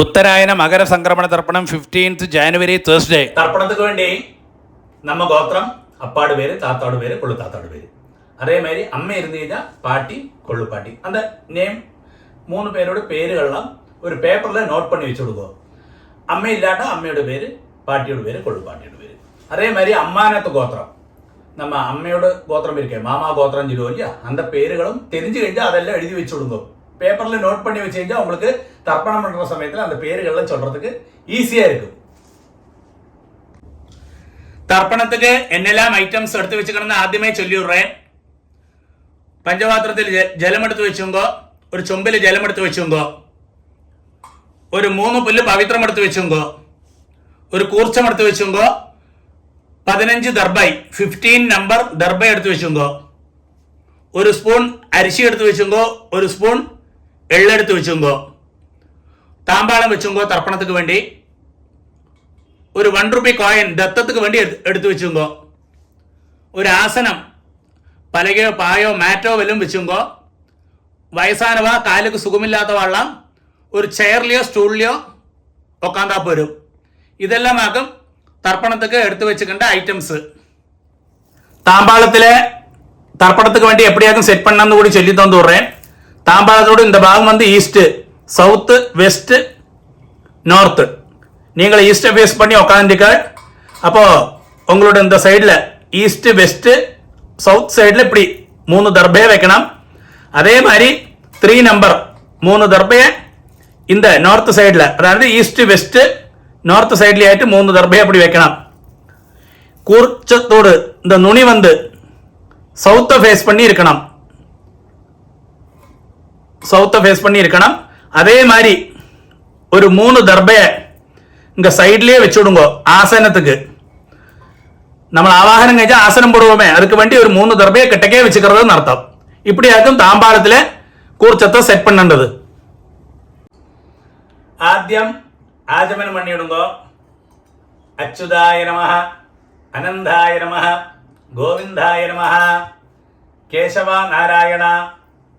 ഉത്തരായന മകര സംക്രമണ തർപ്പണം 15th January Thursday. தர்ப்பணத்துக்கு வேண்டி நம்ம கோத்திரம் அப்பாடு பேர் தாத்தாடு பேர் கொள்ளு தாத்தாடு பேர் அதே மாதிரி அம்மை இருந்து കഴിഞ്ഞാൽ பாட்டி கொள்ளு பாட்டி அந்த நேம் 3 பேரோட பேருகள்லாம் ஒரு பேப்பரில் நோட் பண்ணி வச்சு கொடுக்கும். அம்மை இல்லாட்டா அம்மையோட பேர், பாட்டியோட பேர், கொள்ளு பாட்டியோட பேர். அதே மாதிரி அம்மானத்து கோத்திரம் நம்ம அம்மையோட கோத்திரம் இருக்கே மாமா கோத்திரம் சொல்லுவோம் இல்லையா, அந்த பேருகளும் தெரிஞ்சு കഴിഞ്ഞാல் அதெல்லாம் எழுதி வச்சு கொடுக்கும். பேப்பரில் நோட் பண்ணி வச்சு കഴിഞ്ഞാல் உங்களுக்கு தர்ப்பணம் பண்ணுற சமயத்தில் அந்த பேருகள்லாம் சொல்கிறதுக்கு ஈஸியாக இருக்கும். തർപ്പണത്തിക്ക് എന്നെല്ലാം ഐറ്റംസ് എടുത്ത് വെച്ചിക്കണമെന്ന് ആദ്യമേ ചൊല്ലിവിടേ. പഞ്ചപാത്രത്തിൽ ജലമെടുത്ത് വെച്ചുങ്കോ, ഒരു ചൊമ്പിൽ ജലമെടുത്ത് വെച്ചുങ്കോ, ഒരു 3 പുല്ല് പവിത്രം എടുത്ത് വെച്ചുങ്കോ, ഒരു കൂർച്ചമെടുത്ത് വെച്ചുങ്കോ, 15 ദർബൈ 15 നമ്പർ ദർബൈ എടുത്ത് വെച്ചുങ്കോ, ഒരു സ്പൂൺ അരിശി എടുത്ത് വെച്ചുങ്കോ, ഒരു സ്പൂൺ എള്ളെടുത്ത് വെച്ചുങ്കോ, താമ്പാളം വെച്ചുങ്കോ. തർപ്പണത്തിക്ക് വേണ്ടി ഒരു 1 രൂപ കോയിൻ ദത്തத்துக்கு വേണ്ടി എടുത്തു വെച്ചുങ്കോ, ഒരു ആസനം പലകയോ പായോ മാറ്റോ വല്ലതും വെച്ചുങ്കോ, വയസ്സാനവ കാലുക്ക് സുഖമില്ലാത്ത വള്ളം ഒരു ചെയറിലെയോ സ്റ്റൂളിലെയോ ഉക്കാന്താ പോരും. ഇതെല്ലാം ആക്കും തർപ്പണத்துக்கு എടുത്തു വെച്ചിക്കേണ്ട ഐറ്റംസ്. தாம்பாளத்தில் தர்ப்பணத்துக்கு வேண்டி எப்படியாக்கும் செட் பண்ணான்னு கூட சொல்லி தந்து விடுறேன். தாம்பாளத்தோடு இந்த பாகம் வந்து ஈஸ்ட், சவுத்து, வெஸ்ட், நார்த்து. நீங்கள் ஈஸ்ட்டை ஃபேஸ் பண்ணி உட்காந்துருக்காள். அப்போது உங்களோட இந்த சைடில் ஈஸ்ட்டு, வெஸ்ட்டு, சவுத் சைடில் இப்படி 3 தர்பையை வைக்கணும். அதே மாதிரி 3 நம்பர் 3 தர்பையை இந்த நார்த் சைடில், அதாவது ஈஸ்ட்டு, வெஸ்ட்டு, நார்த் சைட்லேயே ஆகிட்டு 3 தர்பையை அப்படி வைக்கணும். கூர்ச்சத்தோடு இந்த நுனி வந்து சவுத்தை ஃபேஸ் பண்ணி இருக்கணும், சவுத்தை ஃபேஸ் பண்ணி இருக்கணும். அதே மாதிரி ஒரு 3 தர்பையை இங்கே சைட்லேயே வச்சுடுங்கோ. ஆசனத்துக்கு நம்ம ஆவாகனம் കഴിച്ചാൽ ஆசனம் போடுவோமே, அதுக்கு வேண்டி ஒரு 3 தர்பையை கிட்டக்கே வச்சுக்கிறதுன்னு அர்த்தம். இப்படியாக்கும் தாம்பாளத்தில் കൂർച്ചത്തെ സെറ്റ് பண்ணേണ്ടது. ആദ്യം ആചമനം പണിയിടുങ്കോ. അച്യുതായ നമഃ, അനന്തായ നമഃ, ഗോവിന്ദായ നമഃ, കേശവ നാരായണ,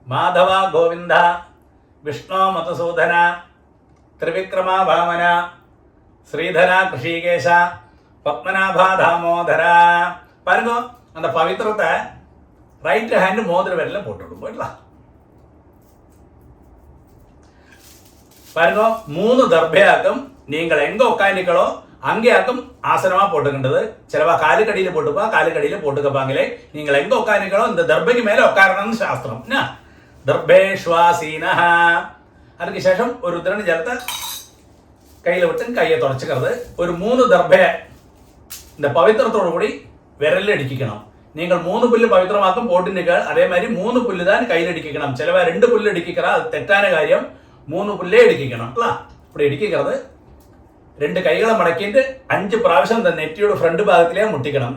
മാധവ ഗോവിന്ദ, വിഷ്ണു മധുസൂദന, ത്രിവിക്രമ വാമന, ஸ்ரீதர கிருஷிகேஷ, பத்மநாபா தாமோதர. பாருங்க, அந்த பவித்திரத்தை ரைட் ஹேண்ட் மோதிர விரல்ல போட்டுவிடும். போயிடலாம். பாருங்க, 3 தர்பையாக்கும் நீங்கள் எங்க உட்காந்துக்களோ அங்கேயாக்கும் ஆசனமா போட்டுக்கின்றது. சிலவா காலுக்கடியில் போட்டுப்பா, காலுக்கடியில் போட்டுக்கப்பாங்களே. நீங்கள் எங்க உட்காந்துக்களோ இந்த தர்பைக்கு மேலே உட்காரணும்னு சாஸ்திரம். தர்பேஷ்வாசீன. அதுக்கு சேஷம் ஒரு உத்திரன் ஜலத்தை கையில் விட்டு கையை தொடச்சிக்கிறது. ஒரு 3 தர்பையை இந்த பவித்திரத்தோடு கூடி விரலில் அடிக்கணும். நீங்கள் 3 புல்லு பவித்திரமாக்கும் போட்டுனீர்கள். அதே மாதிரி 3 புல்லு தான் கையில் அடிக்கணும். சிலவா 2 புல்லு அடிக்கிறா, அது தெറ്റാன காரியம். 3 புல்லே அடிக்கணும். இப்படி அடிக்கிறது. 2 கைகளை மடக்கிட்டு 5 പ്രാവശ്യം இந்த நெற்றியோட ஃப்ரண்ட் பாகத்திலே முட்டிக்கணும்.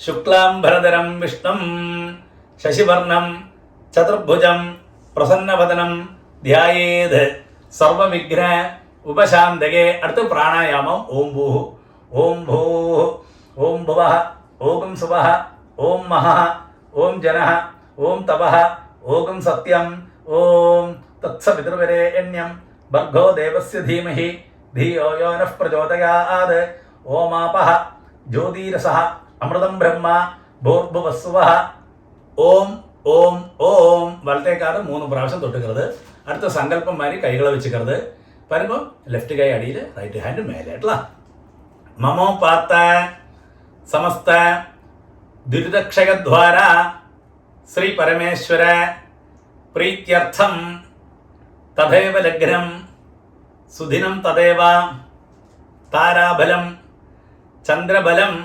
சுக்லாம் பரதரம் விஷ்ணும் சசிவர்ணம் சதுர்புஜம் பிரசன்னவதனம் தியாயேத் சர்வ விக்ன ഉപശാന്തകേ. അടുത്ത് പ്രാണായാമം. ഓം ഭൂ, ഓം ഭൂ, ഓം ഭുവ, ഓം സുവ, ഓം മഹ, ഓം ജന, ഓം തപ, ഓം സത്യം, ഓം തത്സവിതൃവരേണ്യം ഭർഗോ ദേവസ്യ ധീമഹി ധിയോ യോ നഃ പ്രചോദയാത്. ഓമാപഃ ജ്യോതിരസഃ അമൃതം ബ്രഹ്മ ഭൂർഭുവസ്സുവഃ. ഓം ഓം ഓം. വലത്തേക്കാട് 3 പ്രാവശ്യം തൊട്ടുക്கிறது. അടുത്ത സങ്കല്പം മാതിരി കൈകളെ വെച്ചുക്கிறது. பாருங்க, லெஃப்ட் கை அடியில், ரைட் ஹேண்டு மேலே. மமோ பார்த்த சமஸ்த துரிதக்ஷயத்வார ஸ்ரீ பரமேஸ்வர பிரீத்தியர்த்தம் ததேவ லக்னம் சுதினம் ததேவ தாராபலம் சந்திரபலம்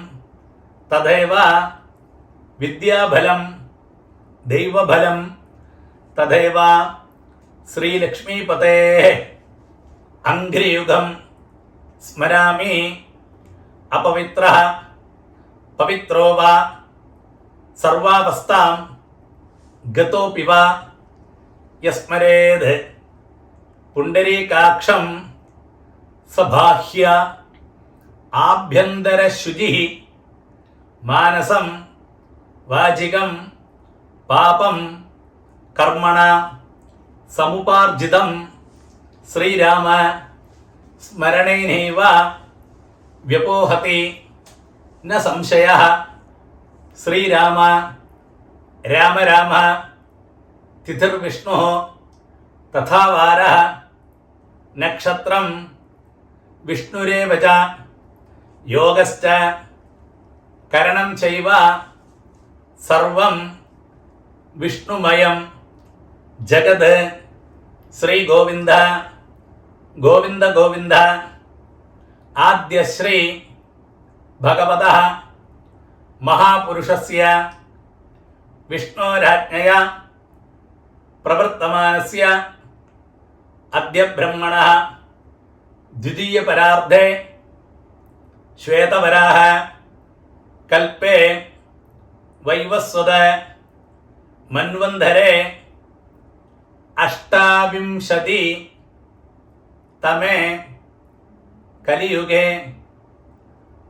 ததேவ வித்யாபலம் தெய்வபலம் ததேவ ஸ்ரீலக்ஷ்மீபதே அங்கிரியுகம் ஸ்மராமி. அபவித்ரः பவித்ரோ வா சர்வாவஸ்தாம் கதோபி வா யஸ்மரேத் புண்டரீகாட்சம் சபாஹ்ய ஆப்யந்தர சுஜி மானசம் வாஜிகம் பாபம் கர்மண சமுபார்ஜிதம். ஸ்ரீராம സ്മരണൈനൈവ വ്യപോഹതി ന സംശയഃ. ശ്രീരാമ രാമ രാമ തിഥിർവിഷ്ണുഃ തഥാ വാരഃ നക്ഷത്രം വിഷ്ണുരേവ ച യോഗശ്ച കരണം ചൈവ സർവം വിഷ്ണുമയം ജഗത്. ശ്രീ ഗോവിന്ദ ഗോവിന്ദ ഗോവിന്ദ. ആദ്യശ്രീ ഭഗവതഃ മഹാപുരുഷസ്യ വിഷ്ണോരാജ്ഞയാ പ്രവർത്തമാനസ്യ അദ്യ ബ്രഹ്മണഃ ദ്വിതീയപരാർദ്ധേ ശ്വേതവരാഹ കൽപ്പേ വൈവസ്വത മന്വന്തരേ അഷ്ടാവിംശതി തമേ കലിയുഗേ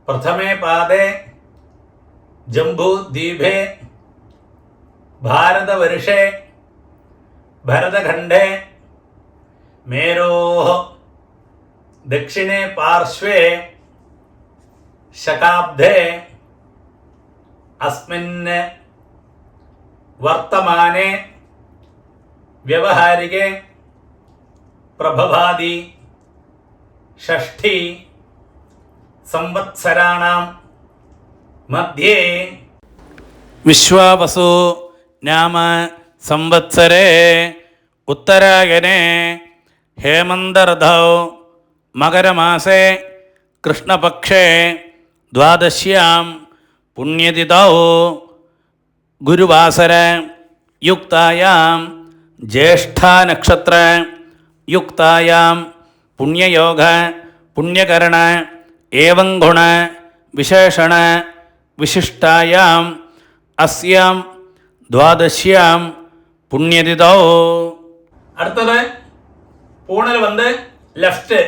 പ്രഥമേ പാദേ ജംബൂദ്വീപേ ഭാരതവർഷേ ഭരതഖണ്ഡേ മേരോः ദക്ഷിണേ പാർശ്വേ ശകാബ്ദേ അസ്മിൻ വർത്തമാനെ വ്യവഹാരികേ പ്രഭവാദി ഷഷ്ഠി സംവത്സരാണാം മധ്യേ വിശ്വാവസു നാമ സംവത്സരേ ഉത്തരായനെ ഹേമന്തർധൗ മകരമാസേ കൃഷ്ണപക്ഷേ ദ്വാദശ്യാം പുണ്യതിഥൗ ഗുരുവാസര യുക്തായാം ജ്യേഷ്ഠാനക്ഷത്ര യുക്തായാം പുണ്യയോഗ പുണ്യകരണ ഏവം ഗുണ വിശേഷണ വിശിഷ്ടായാം അസ്യാം ദ്വാദശ്യാം പുണ്യതിഥൗ. അടുത്തത് പൂണൽ വന്ന് ലെഫ്റ്റ്.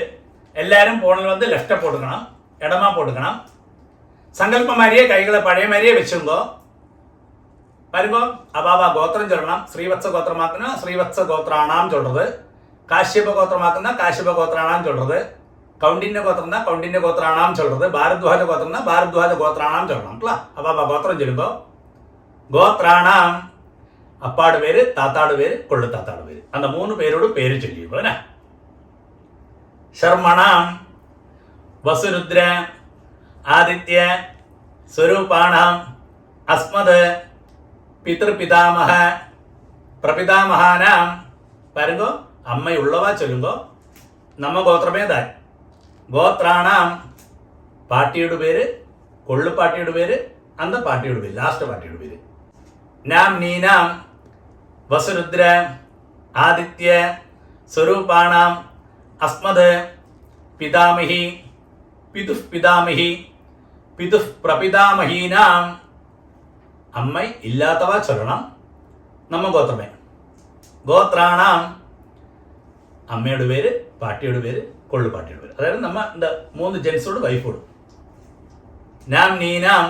എല്ലാവരും പൂണൽ വന്ന് ലെഫ്റ്റ് പോട്ടുക്കണം, ഇടമാ പോട്ടുക്കണം. സങ്കല്പ മാരിയെ കൈകളെ പഴയ മാരിയെ വെച്ചുങ്കോ വരുമ്പോ അബാബ ഗോത്രം ചൊല്ലണം. ശ്രീവത്സ ഗോത്രമാക്കുന്ന ശ്രീവത്സ ഗോത്രാണാം ചൊല്ലത്, കാശ്യപ ഗോത്രമാക്കുന്ന കാശ്യപ ഗോത്രാണാം ചൊല്ലത്, കൗണ്ടിന്യ ഗോത്രം കൗണ്ടിന്യ ഗോത്രാണാം ചൊല്ലത്, ഭാരദ്വാജ ഗോത്രം ഭാരദ്വാജ ഗോത്രാണാം ചൊല്ലണം. അബാബ ഗോത്രം ചൊല്ലുമ്പോ ഗോത്രാണാം അപ്പാട് പേര്, താത്താട് പേര്, കൊള്ളു താത്താട് പേര്, அந்த 3 പേരോട് പേര് ചൊല്ലിയുള്ളൂ. അല്ലേ? ശർമ്മണാം വസുരുദ്ര ആദിത്യ സ്വരൂപാണാം അസ്മത് പിതൃപിതാമഹ പ്രപിതാമഹാനാം. വരുമ്പോ അമ്മയുള്ളവ ചൊല്ലുമ്പോ നമ്മ ഗോത്രമേതാ ഗോത്രാണാം പാട്ടിയുടെ പേര്, കൊള്ളു പാട്ടിയുടെ പേര്, അന്ത പാട്ടിയുടെ പേര്, ലാസ്റ്റ് പാട്ടിയുടെ പേര്. നാം നീനാം വസുരുദ്ര ആദിത്യ സ്വരൂപാണാം അസ്മത് പിതാമഹി പിതുഃ പിതാമഹി പിതുഃ പ്രപിതാമഹീനാം. അമ്മ ഇല്ലാത്തവ ചൊല്ലണം. നമ്മ ഗോത്രമേ ഗോത്രാണാം അമ്മയുടെ പേര്, പാട്ടിയുടെ പേര്, കൊള്ളു പാട്ടിയുടെ പേര്. അതായത് നമ്മ എന്താ 3 ജെൻസോട് വൈഫോട്. നാം നീനാം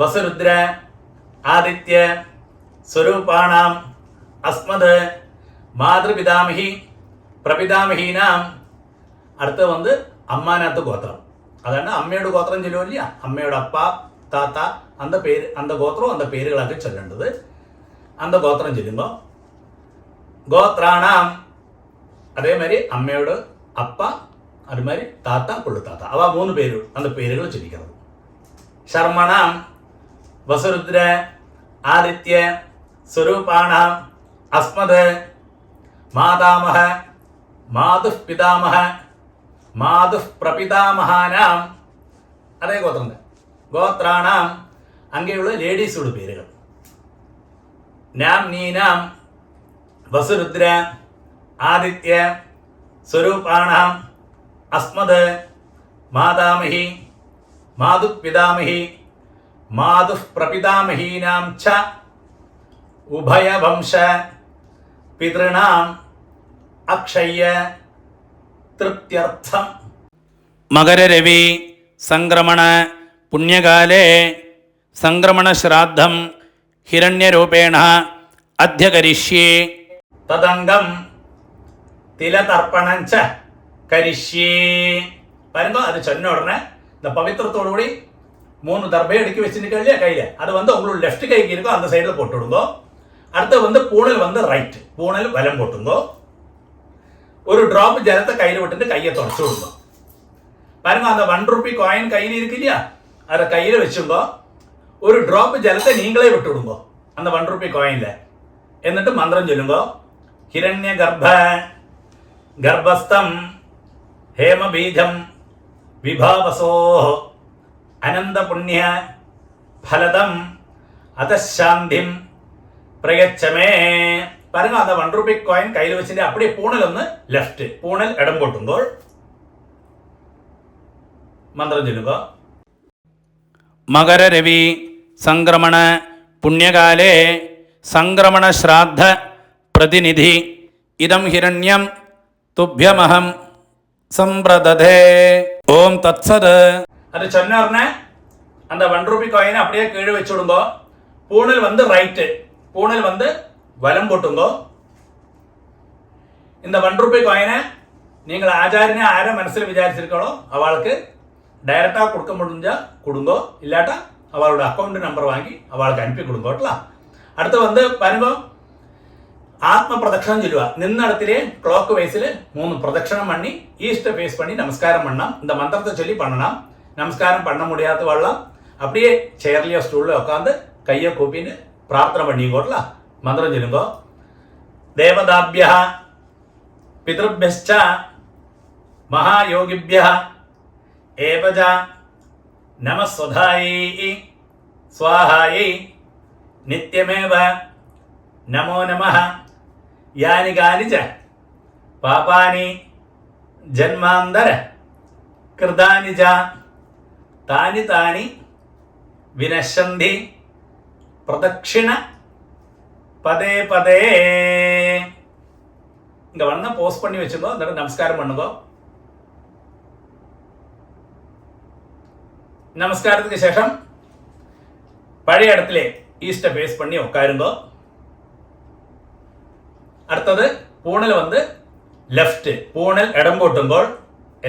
വസുരുദ്ര ആദിത്യ സ്വരൂപാണാം അസ്മത് മാതൃപിതാമഹി പ്രപിതാമഹീനാം. അടുത്ത വന്ന് അമ്മാനകത്ത് ഗോത്രം. അതാണ് അമ്മയുടെ ഗോത്രം ചൊല്ലുമില്ല, അമ്മയുടെ അപ്പ താത്ത അന്ത പേര്, അന്ത ഗോത്രവും അന്ത പേരുകളൊക്കെ ചൊല്ലേണ്ടത്. അന്ത ഗോത്രം ചൊല്ലുമ്പോൾ ഗോത്രാണാം അതേമാതിരി അമ്മയോട് അപ്പ, അതുമാതിരി താത്ത, കൊള്ളുത്താത്ത, അവ 3 പേര് അന്ത പേരുകൾ ചൊല്ലിക്കുന്നത്. ശർമ്മണാം വസുരുദ്ര ആദിത്യ സ്വരൂപാണാം അസ്മത് മാതാമഹ മാതുഃ പിതാമഹ മാതുഃ പ്രപിതാമഹാനാം. അതേ ഗോത്രം. ഗോത്രാണാം അങ്ങനെയുള്ള ലേഡീസോട് പേരുകൾ. നാം നീനാം വസുരുദ്ര ആദിത്യ സ്വരൂപാണാം അസ്മത് മാതാമഹി മാതുഃ പിതാമഹി മാതുഃ പ്രപിതാമഹീനാം ച ഉഭയവംശ പിതൃണാം അക്ഷയ്യ തൃപ്ത്യർത്ഥം. മകരരവി സംക്രമണ പുണ്യകാലേ സംക്രമണശ്രാദ്ധം ഹിരണ്യരൂപേണ അദ്യ കരിഷ്യേ. തദംഗം തിലതർപ്പണം ച കരിഷ്യേ. பாருங்க, அது சொன்ன உடனே இந்த பவித்திரத்தோடு கூடி 3 தர்பையை அடுக்கி வச்சுருக்க இல்லையா கையில், அது வந்து உங்களோட லெஃப்ட் கைக்கு இருக்கோ அந்த சைடில் போட்டு விடுங்கோ. அடுத்து வந்து பூணல் வந்து ரைட், பூணல் வலம் போட்டுங்கோ. ஒரு டிராப் ஜலத்தை கையில் விட்டுட்டு கையை தொடச்சு விடுங்க. பாருங்க, அந்த 1 ரூபி காயின் கையில் இருக்கு இல்லையா, அதை கையில் வச்சுங்கோ. ஒரு டிராப் ஜலத்தை நீங்களே விட்டு விடுங்கோ அந்த 1 ரூபி காயின்ல. എന്നിട്ട് மந்திரம் சொல்லுங்கோ. ஹிரண்ய கர்ப்ப கர்ப்பஸ்தம் ஹேம பீஜம் விபாவசோ அனந்த புண்ணிய ஃபலதம் அதசாந்திம் பிரயச்சமே. பாருங்க, அந்த 1 ரூபி காயின் கையில் வச்சுட்டு அப்படியே பூணல் ഒന്ന് ലെഫ്റ്റ്, പൂണൽ ഇടം പൊട്ടുമ്പോൾ മന്ത്രം ചൊല്ലുക. മകരരവി സംക്രമണ പുണ്യകാലേ സംക്രമണ ശ്രാദ്ധ പ്രതിനിധി ഇദം ഹിരണ്യം തുഭ്യമഹം സമ്പ്രദധേ. ഓം തത്സത്. அது சொன்ன உடனே அந்த 1 ரூபி காயினை அப்படியே கீழே வச்சு விடுங்கோ. பூணல் வந்து ரைட்டு, பூணல் வந்து வலம் போட்டுங்கோ. இந்த 1 ரூபி காயினை நீங்கள் ஆச்சாரியனை ஆரை மனசில் விசாரிச்சிருக்கோ அவளுக்கு டைரக்டாக கொடுக்க முடிஞ்சா கொடுங்கோ, இல்லாட்டா அவளோட அக்கௌண்ட் நம்பர் வாங்கி அவளுக்கு அனுப்பி கொடுங்கோட்டா. அடுத்து வந்து பாருங்க, ஆத்ம பிரதட்சணம் சொல்லுவா. நின்ன இடத்திலே கிளாக் வைஸில் 3 பிரதட்சணம் பண்ணி ஈஸ்ட்டை ஃபேஸ் பண்ணி நமஸ்காரம் பண்ணலாம். இந்த மந்திரத்தை சொல்லி பண்ணலாம். நமஸ்காரம் பண்ண முடியாத வரலாம், அப்படியே சேர்லையோ ஸ்டூலில் உட்காந்து கையை கூப்பின்னு பிரார்த்தனை பண்ணிக்கோட்டலாம். மந்திரம் சொல்லுங்கோ. தேவதாபியா பிதృభ్యశ్చ மகாயோகிபியா ஏவஜ நமஸ்வதாயை ஸ்வாஹாயை நித்யமேவ நமோ நமः. யானி கானி ச பாபானி ஜன்மாந்தர கிருதானி ச தானி தானி வினஷந்தி பிரதட்சிண பதே பதே. இங்க வந்து போஸ்ட் பண்ணி வச்சுக்கோ, அந்த நமஸ்காரம் பண்ணுங்கோ. நமஸ்காரத்துக்கு சேஷம் பழைய இடத்துல ஈஸ்ட்டை ஃபேஸ் பண்ணி உட்காருங்கோ. അടുത്തത് പൂണൽ வந்து ലെഫ്റ്റ്, പൂണൽ ഇടം போட்டுங்கோ.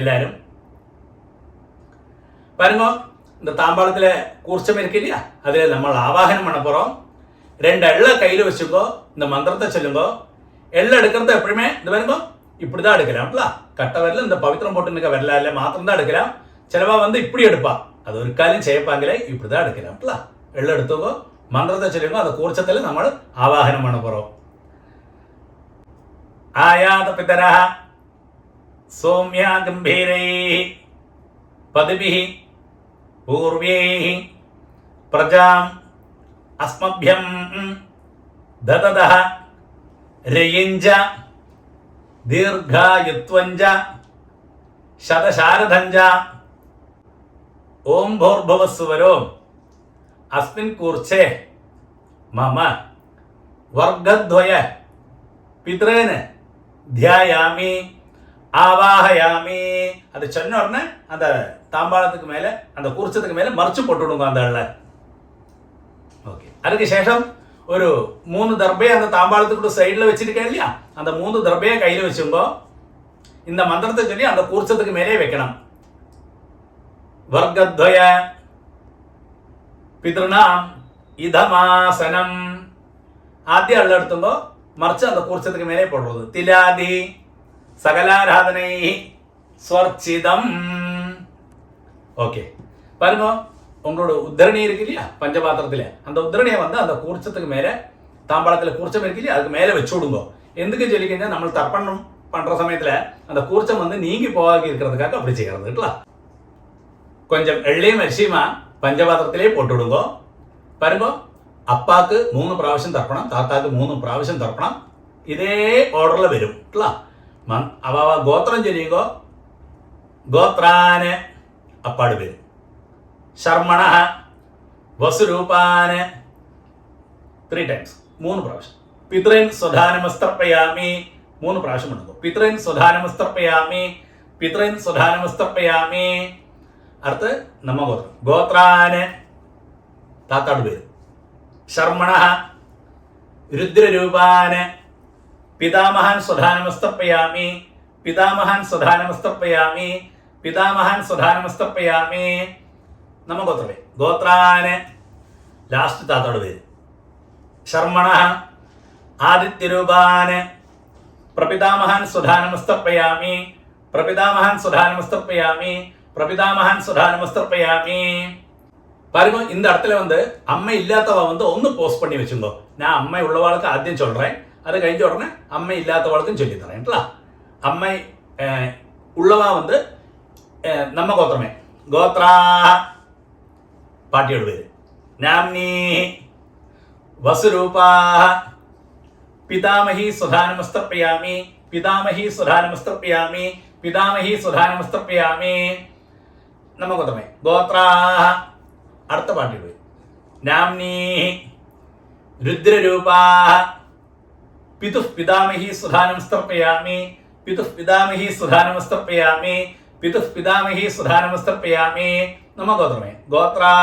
எல்லாரும் பாருங்க, இந்த தாம்பாளத்துல கூர்ச்சம் இருக்கு இல்லையா, அதில் நம்ம ஆவாகனம் பண்ண போறோம். 2 எள்ளை கையில் வச்சுக்கோ, இந்த மந்திரத்தை சொல்லுங்கோ. எள்ளை எடுக்கிறது எப்பவுமே இந்த பாருங்க இப்படி தான் எடுக்கலாம்ல, கட்ட வரல இந்த பவித்திரம் போட்டு நிற்க வரல இல்லை மாத்திரம் தான் எடுக்கலாம். சிலவா வந்து இப்படி எடுப்பா, அது ஒரு காலையும் செய்யப்பாங்களே, இப்படி தான் எடுக்கலாம்ல. எள்ளை எடுத்துக்கோ, மந்திரத்தை சொல்லுங்க. அந்த கூர்ச்சத்தில் நம்ம ஆவாகனம் பண்ண போறோம். ஆயாத பிதரः சோம்யா கம்பீரைः பதிபிः பூர்வைः பிரஜாம் அஸ்மभ्यं தததः ரயிஞ்ச தீர்காயுத்வஞ்ச சதசாரதஞ்ச. ஓம் भूर्भुवस्सुवरो अस्मिन् கூர்ச்சே மம வர்க்கத்வய பித்ரேன தியாயாமி ஆவாஹயாமி. அது சொன்ன உடனே அந்த தாம்பாளத்துக்கு மேல அந்த கூர்ச்சத்துக்கு மேல மறைச்சு போட்டுடுங்க அந்த எள்ள. ஓகே, அதுக்கு சேஷம் ஒரு 3 தர்பையை அந்த தாம்பாளத்துக்கு சைடில் வச்சிருக்கேன் இல்லையா, அந்த 3 தர்பையை கையில் வச்சுங்கோ. இந்த மந்திரத்தை சொல்லி அந்த கூர்ச்சத்துக்கு மேலே வைக்கணும். வர்க்கத்வய பித்ருணாம் இதமாசனம். ஆத்திய எள்ள எடுத்துங்கோ, மறைச்சு அந்த கூர்ச்சத்துக்கு மேலே போடுறது. திலாதி சகலாராதனை ஸ்வர்ச்சிதம். ஓகே, பாருங்க, உங்களோட உத்தரணி இருக்கு இல்லையா பஞ்சபாத்திரத்தில், அந்த உத்தரணியை வந்து அந்த கூர்ச்சத்துக்கு மேலே தாம்பாளத்தில் கூர்ச்சம் இருக்கு இல்லையா அதுக்கு மேலே வச்சு விடுங்க. எதுக்கு சொல்லிக்கிங்க, நம்ம தர்ப்பணம் பண்ணுற சமயத்தில் அந்த கூர்ச்சம் வந்து நீங்கி போகாது இருக்கிறதுக்காக அப்படி செய்கிறது. கொஞ்சம் எள்ளையும் அரிசியுமா பஞ்சபாத்திரத்திலே போட்டு விடுங்க. பாருங்க, അപ്പാക്ക് 3 പ്രാവശ്യം തർപ്പണം, താത്താക്ക് 3 പ്രാവശ്യം തർപ്പണം. ഇതേ ഓർഡറിൽ വരും. അവ ഗോത്രം ചൊല്ലിയുമ്പോൾ ഗോത്രാന് അപ്പാട് വരും. ശർമ്മണ വസുരൂപാന് 3 ടൈംസ് 3 പ്രാവശ്യം. പിതൃൻ സ്വധാനമസ്തർപ്പയാമി 3 പ്രാവശ്യം എടുക്കും. പിതൃൻ സ്വധാനമസ്തർപ്പയാമി, പിതൃൻ സ്വധാനമസ്തർപ്പയാമി. അടുത്ത് നമ്മ ഗോത്രം ഗോത്രാന് താത്താട് വരും. ശർമ്മണ രുദ്രരൂപാന് പിതാമഹാൻ സ്വധാനമസ്തർപ്പയാമി, പിതാമഹാൻ സ്വധാനമസ്തർപ്പയാമി പിതാമഹാൻ സ്വധാനമസ്തർപ്പയാമി. നമ്മ ഗോത്രമേ ഗോത്രാന് ലാസ്റ്റ് താത്തോട് പേര് ശർമ്മണ ആദിത്യരൂപാന് പ്രപിതാമഹാൻ സ്വധാനമസ്തർപ്പയാമി പ്രപിതാമഹാൻ സ്വധാനമസ്തർപ്പയാമി പ്രപിതാമഹാൻ സ്വധാനമസ്തർപ്പയാമി. பாருங்க இந்த இடத்துல அம்மை இல்லாதவ ஒன்று போஸ்ட் பண்ணி வச்சுங்கோ. நான் அம்மை உள்ளவாளுக்கு ஆദ്യം சொல்றேன், அது கழிஞ்ச உடனே அம்மை இல்லாதவாளுக்கும் சொல்லி தரேன். அம்மை உள்ளவா நம்ம கோத்திரமே கோத்ரா பாட்டியோட பேரு நாம்னி வசுரூபா பிதாமகி சுதானமஸ்தர்ப்பயாமி பிதாமகி சுதானமஸ்தர்ப்பயாமி பிதாமகி சுதானமஸ்தர்ப்பயாமி. நம்ம கோத்திரமே கோத்ரா. അടുത്ത പാട്ടി പോയി നാംനി രുദ്രരൂപാ പിതുഃ പിതാമഹി സുധാനമസ്തർപ്പയാമി പിതുഃ പിതാമഹി സുധാനമസ്തർപ്പയാമി പിതുഃ പിതാമഹി സുധാനമസ്തർപ്പയാമി. നമ്മ ഗോത്രമേ ഗോത്രാ.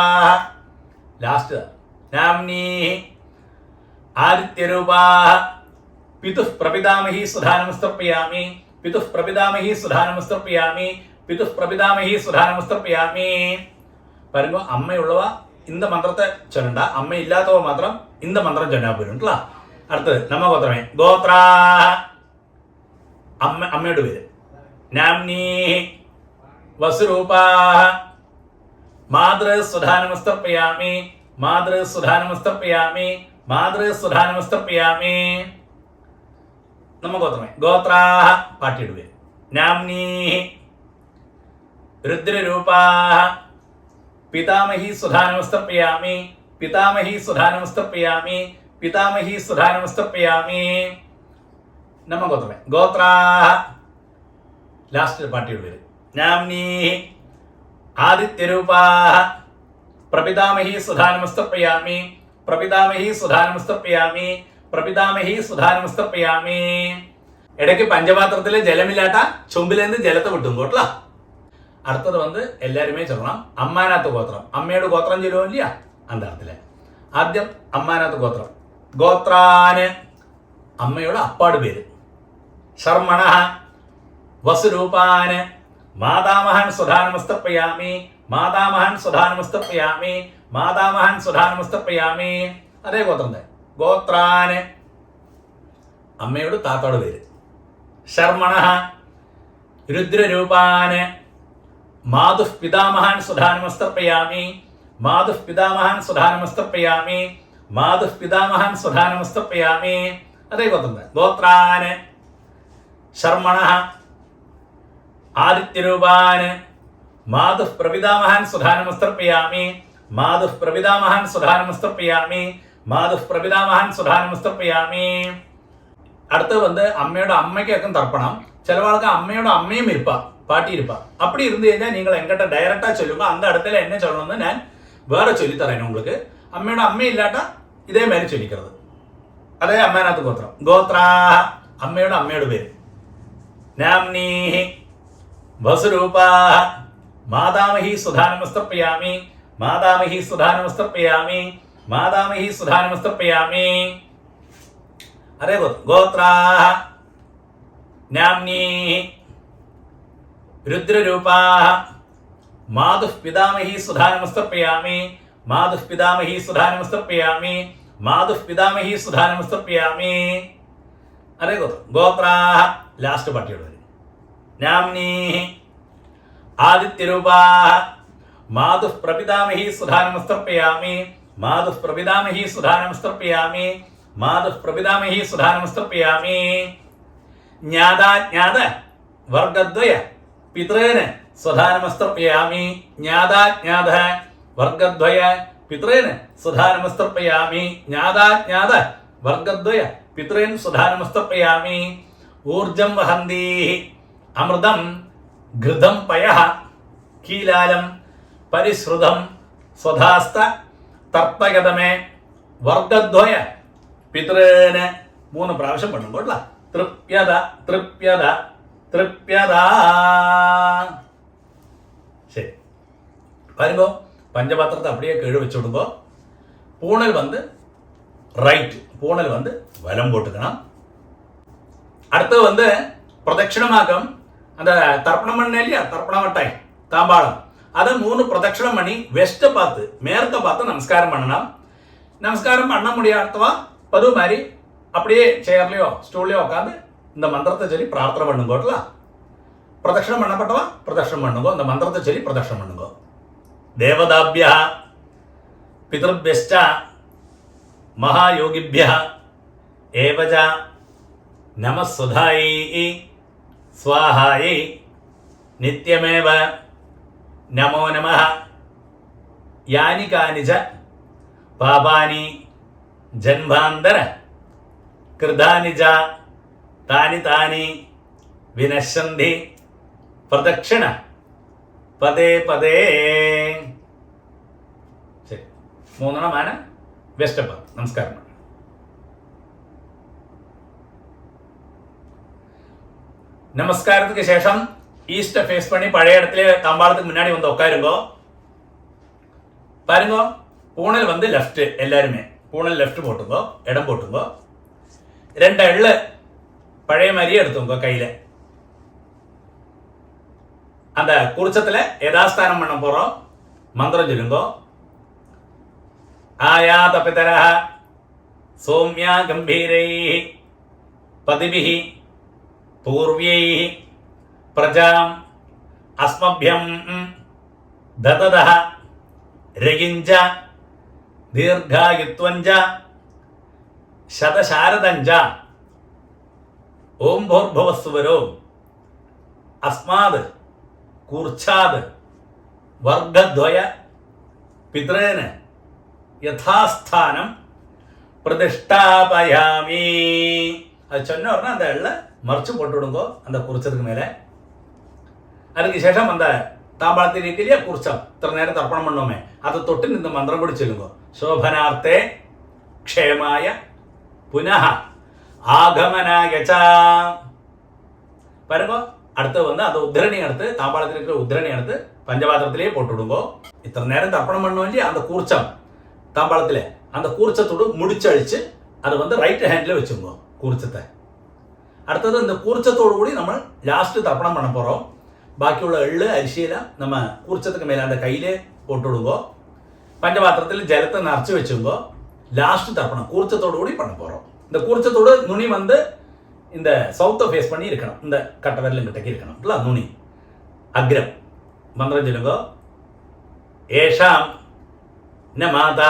ലാസ്റ്റ് നാംനി ആദിത്യരൂപാ പിതുഃ പ്രപിതാമഹി സുധാനമസ്തർപ്പയാമി പിതുഃ പ്രപിതാമഹി സുധാനമസ്തർപ്പയാമി പിതുഃ പ്രപിതാമഹി സുധാനമസ്തർപ്പയാമി. பாருங்க அம்மை உள்ளவா இந்த மந்திரத்தை சொல்லண்டா, அம்மை இல்லாதவ மாத்திரம் இந்த மந்திரம் சொன்னா போயிருங்களா. அடுத்தது நம்ம கோத்திரமே கோத்ரா. அம்மையோட பேரு நாம்னி வசுரூபா மாத்ரு சுதானமஸ்தர்ப்பயாமி மாத்ரு சுதானமஸ்தர்ப்பயாமி மாத்ரு சுதானமஸ்தர்ப்பயாமி. நம்ம கோத்திரமே கோத்ரா. பாட்டியோட பேரு நாம்னி ருத்ரரூபா പിതാമഹി സുധാനമസ്തർപ്പയാമി പിതാമഹി സുധാനമസ്തർപ്പയാമി പിതാമഹി സുധാനമസ്തർപ്പയാമി. നമ്മ ഗോത്രമേ ഗോത്രാ. ലാസ്റ്റ് പാട്ടിയുടെ പേര് നാംനി ആദിത്യരൂപാ പ്രപിതാമഹി സുധാനമസ്തർപ്പയാമി പ്രപിതാമഹി സുധാനമസ്തർപ്പയാമി പ്രപിതാമഹി സുധാനമസ്തർപ്പയാമി. ഇടയ്ക്ക് പഞ്ചപാത്രത്തിലെ ജലമില്ലാട്ട ചുമ്പിലേന്ന് ജലത്തെ വിട്ടും കേട്ടോ. അടുത്തത് എല്ലാരുമേ சொல்லலாம் അമ്മാനാത്ത് ഗോത്രം. അമ്മയുടെ ഗോത്രം ചൊല്ലുമോ ഇല്ല அந்த இடத்துல. ആദ്യം അമ്മാനാത്ത് ഗോത്രം ഗോത്രാന് അമ്മയുടെ അപ്പാട് പേര് ശർമ്മണ വസുരൂപാന് മാതാമഹൻ സുധാനമസ്തർപ്പയാമി മാതാമഹൻ സുധാനമസ്തർപ്പയാമി മാതാമഹൻ സുധാനമസ്തർപ്പയാമി. അതേ ഗോത്രം തന്നെ ഗോത്രാന് അമ്മയുടെ താത്തോട് പേര് ശർമ്മണ രുദ്രരൂപാന് മാതുഃ പിതാമഹാൻ സുധാനമസ്തർപ്പയാമി മാതുഃ പിതാമഹാൻ സുധാനമസ്തർപ്പയാമി മാതുഃ പിതാമഹാൻ സുധാനമസ്തർപ്പയാമി. അതേ ഗോത്രം ഗോത്രാന് ശർമ്മണ ആദിത്യരൂപാന് മാതുഃ പ്രപിതാമഹാൻ സുധാനമസ്തർപ്പയാമി മാതുഃ പ്രപിതാമഹാൻ സുധാനമസ്തർപ്പയാമി മാതുഃ പ്രപിതാമഹാൻ സുധാനമസ്തർപ്പയാമി. അടുത്തത് അമ്മയുടെ അമ്മയ്ക്കൊക്കെ തർപ്പണം. ചിലവാൾക്ക് അമ്മയുടെ അമ്മയും ഇരുപ്പ பாட்டி இருப்பா. அப்படி இருந்து കഴിഞ്ഞാൽ നിങ്ങൾ എங்கிட்ட ഡയറക്റ്റാ ചൊല്ലുമ്പോൾ அந்த இடத்துல என்ன சொல்லணும்னு நான் வேற சொல்லித்தரேன் உங்களுக்கு. അമ്മയുടെ അമ്മ ഇല്ലാട്ട ഇതേ മാതിരി ചൊല്ലിക്കുന്നത്. അതേ അമ്മാനാത്ത് ഗോത്രം ഗോത്രാ. അമ്മയുടെ പേര് നാംനി വസുരൂപാ മാതാമഹി സുധാനമസ്തർപ്പയാമി മാതാമഹി സുധാനമസ്തർപ്പയാമി മാതാമഹി സുധാനമസ്തർപ്പയാമി. അതേ ഗോത്രാ നാംനി രുദ്രരൂപാ മാതുഃ പിതാമഹി സുധാനമസ്തർപ്പയാമി മാതുഃ പിതാമഹി സുധാനമസ്തർപ്പയാമി മാതുഃ പിതാമഹി സുധാനമസ്തർപ്പയാമി. അതേ ഗോത്രാ. ലാസ്റ്റ് പട്ടിയോട് വരും നാംനി ആദിത്യരൂപാ മാതുഃ പ്രപിതാമഹി സുധാനമസ്തർപ്പയാമി മാതുഃ പ്രപിതാമഹി സുധാനമസ്തർപ്പയാമി മാതുഃ പ്രപിതാമഹി സുധാനമസ്തർപ്പയാമി. ജ്ഞാതാജ്ഞാത വർഗദ്വയ പിതൃന് സ്വധാനമസ്തർപ്പയാമി ജ്ഞാതാജ്ഞാത വർഗദ്വയ പിതൃന് സ്വധാനമസ്തർപ്പയാമി ജ്ഞാതാജ്ഞാത വർഗദ്വയ പിതൃൻ സ്വധാനമസ്തർപ്പയാമി. ഊർജം വഹന്തി അമൃതം ഘൃതം പയഃ കീലാലം പരിശ്രുതം സ്വധാസ്ത തർപ്പയതമേ വർഗദ്വയ പിതൃന് 3 പ്രാവശ്യം പണ്ണുമ്പോൾ തൃപ്യത തൃപ്യത തൃപ്യത. ശരി വരുമ്പോൾ பஞ்சபாத்திரத்தை அப்படியே கீழே வச்சு விடுங்க. பூணல் ரைட், பூணல் வலம் போட்டுக்கணும். அடுத்து பிரதட்சிணமாக அந்த தர்ப்பணம் பண்ண இல்லையா, தர்ப்பண மட்டாய் தாம்பாளம், அதை 3 பிரதட்சிணம் பண்ணி வெஸ்ட்டை பார்த்து மேற்க பார்த்து நமஸ்காரம் பண்ணணும். நமஸ்காரம் பண்ண முடியாதவா பது மாதிரி அப்படியே சேர்லையோ ஸ்டூல்லையோ உட்காந்து இந்த மந்திரத்தை சொல்லி பிரார்த்தனை பண்ணுங்கோட்டல. பிரதட்சிணம் பண்ணப்பட்டவா பிரதட்சிணம் பண்ணுங்கோ, இந்த மந்திரத்தை சொல்லி பிரதட்சிணம் பண்ணுங்கோ. தேவதாபியா பிதృభ్యశ్చ மகாயோகிभ्यः ஏவச நமஸ்வதாயை ஸ்வாஹாயை நித்யமேவ நமோ நமः. யானி கானிச்ச பாபானி ஜன்மாந்தர கிருதானி ச தானி தானி வினശ്യന്തി பிரதட்சிண പദേ പദേ. ശരി, 3 വെസ്റ്റപ്പ. നമസ്കാരം. நமஸ்காரத்துக்கு சேஷம் ஈஸ்ட ஃபேஸ் பண்ணி பழைய இடத்துல தாம்பாளத்துக்கு முன்னாடி வந்து உட்காருங்கோ. பாருங்க, பூனல் வந்து லெஃப்ட், எல்லாருமே பூனல் லெஃப்ட் போட்டுங்கோ, இடம் போட்டுங்கோ. 2 எள்ளு பழைய மாதிரியே எடுத்துங்கோ கையில். அந்த குருச்சத்தில் யதாஸ்தானம் பண்ண போகிறோம். மந்திரம் சொல்லுங்கோ. ஆயா தபிதர சோம்யா கம்பீரை பதிபிஹி பூர்வியை பிரஜாம் அஸ்மபியம் ததத ரகிஞ்ச தீர்காயுத்வஞ்ச சதசாரதஞ்ச ஓம் பூர்புவஸ்சுவரோ அஸ்மாத் കൂർച്ചാത് വർഗദ്വയ പിതൃന് യഥാസ്ഥാനം പ്രതിഷ്ഠാപയാമി. அது சொன்ன உடனே அந்த எள்ள மறைச்சு போட்டு விடுங்கோ அந்த குறிச்சதுக்கு மேலே. அதுக்கு சேஷம் அந்த தாம்பாளத்தில் இருக்கு இல்லையா குறிச்சம், இத்தனை நேரம் தர்ப்பணம் பண்ணோமே, அதை தொட்டு இந்த மந்திரம் கூட சொல்லுங்கோ. சோபனார்த்தே க்ஷேமாய புனः ஆகமனாய ச. பாருங்க, அடுத்து வந்து அந்த உத்திரணி எடுத்து தாம்பாளத்தில் இருக்கிற உத்திரணி எடுத்து பஞ்சபாத்திரத்திலேயே போட்டு விடுங்கோ. இத்தனை நேரம் தர்ப்பணம் பண்ணுவோம் இல்லையா அந்த கூர்ச்சம் தாம்பாளத்தில், அந்த கூர்ச்சத்தோடு முடிச்சழிச்சு அதை வந்து ரைட் ஹேண்டில் வச்சுங்கோ கூர்ச்சத்தை. அடுத்தது இந்த கூர்ச்சத்தோடு கூடி நம்ம லாஸ்ட்டு தர்ப்பணம் பண்ண போகிறோம். பாக்கியுள்ள எள்ளு அரிசியில் நம்ம கூர்ச்சத்துக்கு மேலே அந்த கையிலே போட்டு விடுங்கோ. பஞ்சபாத்திரத்தில் ஜலத்தை நிறச்சி வச்சுங்கோ. லாஸ்ட்டு தர்ப்பணம் கூர்ச்சத்தோடு கூடி பண்ண போகிறோம். இந்த கூர்ச்சத்தோடு நுனி வந்து இந்த சவுத்தை ஃபேஸ் பண்ணி இருக்கணும், இந்த கட்ட விரலும் கிட்டக்கு இருக்கணும் இல்லை நுனி அக்ரம். மந்திரம் சொல்லுங்க. ஏஷாம் ந மாதா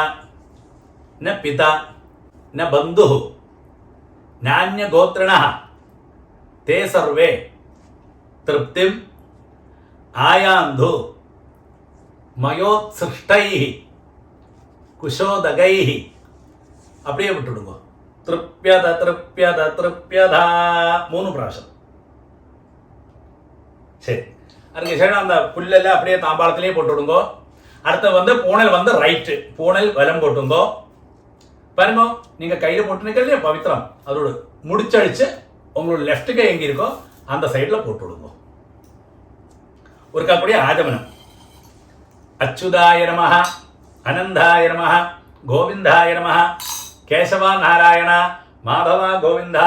ந பிதா ந பந்து நானிய கோத்ரிணः தே சர்வே திருப்திம் ஆயாந்து மயோத்சிருஷ்டைः குஷோதகைः. அப்படியே விட்டுடுங்க. திருப்யத திருப்யத திருப்யதா 3 பிராവശ്യം. சரி, அதுக்கு சரி அந்த புல்லெல்லாம் அப்படியே தாம்பாளத்திலேயே போட்டு விடுங்கோ. அடுத்து வந்து பூனல் வந்து ரைட்டு, பூனல் வலம் போட்டுங்கோ. பாருங்க, நீங்கள் கையில் போட்டு நிற்கிறதே பவித்திரம் அதோடு முடிச்சழிச்சு உங்களோட லெஃப்ட் கை எங்கே இருக்கோ அந்த சைடில் போட்டு விடுங்கோ. ஒருக்கா அப்படியே ஆஜமனம். அச்சுதாய நமஹ அனந்தாய நமஹ கோவிந்தாய நமஹ கேசவா நாராயண மாதவா கோவிந்த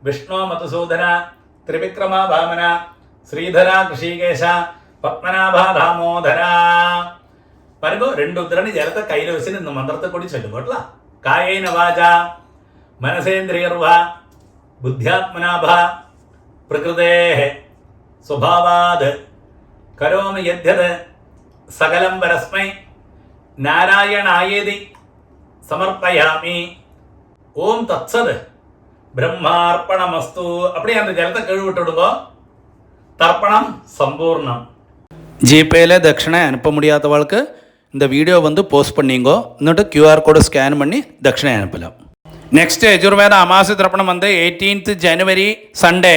விஷ்ணு மதுசூதன திரிவிக்ரமா பாமன ஸ்ரீதரா கிருஷிகேஷ பத்மநாபா தாமோதரா. பாருங்க, 2 உத்திரணி ஜலத்தை கையில் வச்சு இந்த மந்திரத்தை கூடி சொல்லுங்கோட்டல. காயேன வாஜா மனசேந்திரியர்வா புத்தியாத்மனாபா பிரகிருதேஹ சுபாவாத் கரோமி யத்யத் சகலம் பரஸ்மை நாராயணாயேதி சமர்ப்பயாமி. ஓம் தத்சத் பிரம்மார்ப்பணமஸ்து. அப்படியே அந்த ஜலத்தை கழுவி விட்டுடுங்க. தர்ப்பணம் சம்பூர்ணம். ஜிபேயில் தட்சிணை அனுப்ப முடியாதவளுக்கு இந்த வீடியோ வந்து போஸ்ட் பண்ணிங்கோ, എന്നിട്ട് QR கோடு ஸ்கேன் பண்ணி தட்சிணை அனுப்பலாம். நெக்ஸ்ட் யஜுர்வேத அமாவாசை தர்ப்பணம் வந்து 18th January சண்டே.